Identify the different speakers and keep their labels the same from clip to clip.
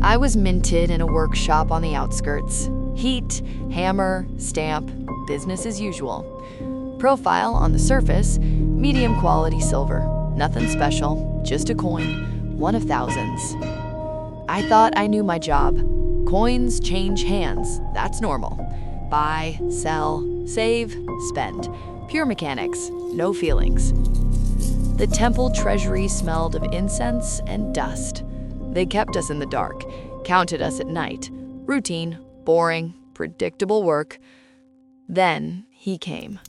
Speaker 1: I was minted in a workshop on the outskirts. Heat, hammer, stamp, business as usual. Profile on the surface, medium quality silver. Nothing special, just a coin, one of thousands. I thought I knew my job. Coins change hands, that's normal. Buy, sell, save, spend. Pure mechanics, no feelings. The temple treasury smelled of incense and dust. They kept us in the dark, counted us at night. Routine, boring, predictable work. Then he came.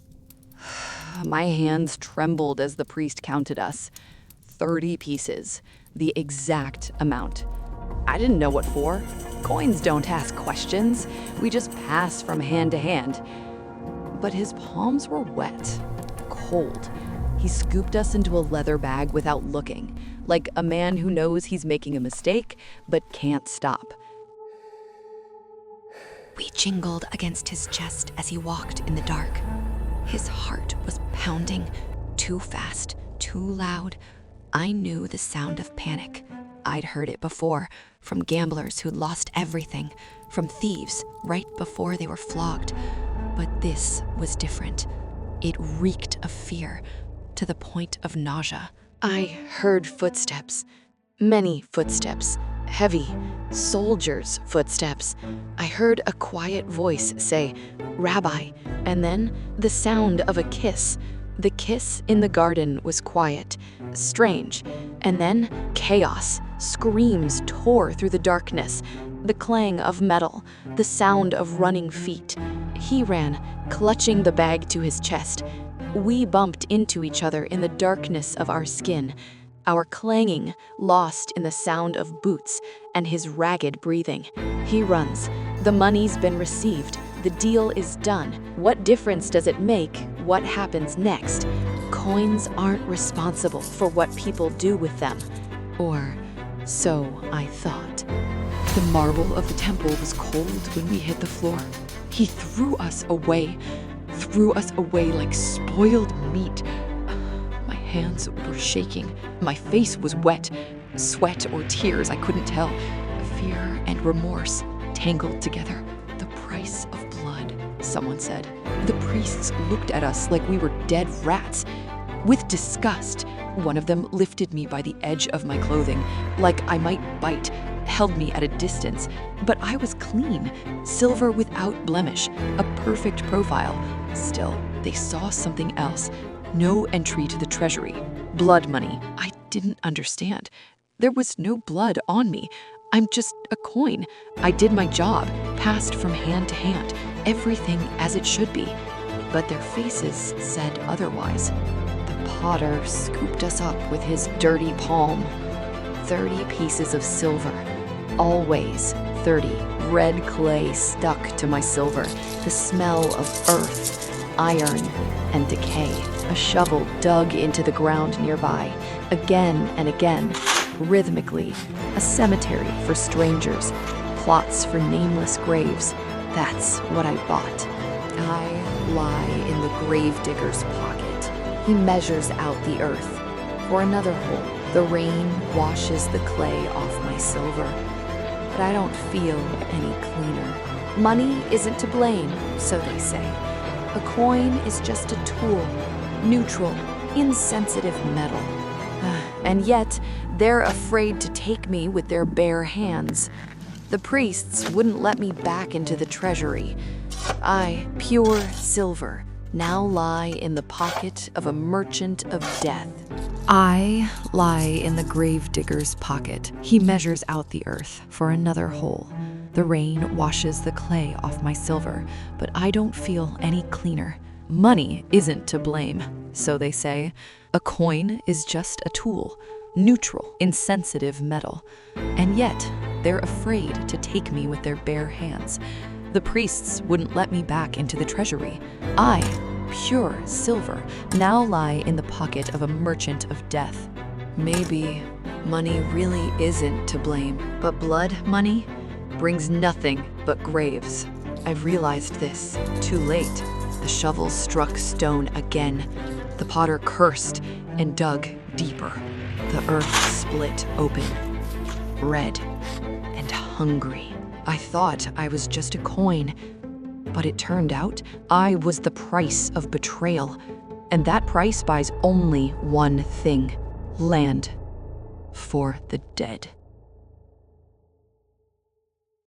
Speaker 2: My hands trembled as the priest counted us. 30 pieces, the exact amount. I didn't know what for. Coins don't ask questions. We just pass from hand to hand. But his palms were wet, cold. He scooped us into a leather bag without looking, like a man who knows he's making a mistake but can't stop.
Speaker 3: We jingled against his chest as he walked in the dark. His heart was pounding, too fast, too loud. I knew the sound of panic. I'd heard it before, from gamblers who'd lost everything, from thieves right before they were flogged. But this was different. It reeked of fear, to the point of nausea.
Speaker 1: I heard footsteps, many footsteps, heavy, soldiers' footsteps. I heard a quiet voice say, "Rabbi," and then the sound of a kiss. The kiss in the garden was quiet, strange, and then chaos. Screams tore through the darkness, the clang of metal, the sound of running feet. He ran, clutching the bag to his chest. We bumped into each other in the darkness of our skin, our clanging lost in the sound of boots and his ragged breathing. He runs. The money's been received. The deal is done. What difference does it make what happens next? Coins aren't responsible for what people do with them. Or so I thought.
Speaker 2: The marble of the temple was cold when we hit the floor. He threw us away like spoiled meat. My hands were shaking. My face was wet. Sweat or tears, I couldn't tell. Fear and remorse tangled together. The price of blood, someone said. The priests looked at us like we were dead rats. With disgust, one of them lifted me by the edge of my clothing, like I might bite, held me at a distance. But I was clean, silver without blemish, a perfect profile. Still, they saw something else. No entry to the treasury. Blood money. I didn't understand. There was no blood on me. I'm just a coin. I did my job, passed from hand to hand, everything as it should be. But their faces said otherwise. The potter scooped us up with his dirty palm. 30 pieces of silver. Always 30. Red clay stuck to my silver. The smell of earth, iron, and decay. A shovel dug into the ground nearby, again and again, rhythmically. A cemetery for strangers, plots for nameless graves. That's what I bought. I lie in the gravedigger's pocket. He measures out the earth. For another hole, the rain washes the clay off my silver. But I don't feel any cleaner. Money isn't to blame, so they say. A coin is just a tool, neutral, insensitive metal. And yet, they're afraid to take me with their bare hands. The priests wouldn't let me back into the treasury. I, pure silver, now lie in the pocket of a merchant of death. I lie in the gravedigger's pocket. He measures out the earth for another hole. The rain washes the clay off my silver, but I don't feel any cleaner. Money isn't to blame, so they say. A coin is just a tool, neutral, insensitive metal. And yet, they're afraid to take me with their bare hands. The priests wouldn't let me back into the treasury. I, pure silver, now lie in the pocket of a merchant of death. Maybe money really isn't to blame, but blood money brings nothing but graves. I realized this too late. The shovel struck stone again. The potter cursed and dug deeper. The earth split open. Red, and hungry. I thought I was just a coin, but it turned out I was the price of betrayal, and that price buys only one thing: land for the dead.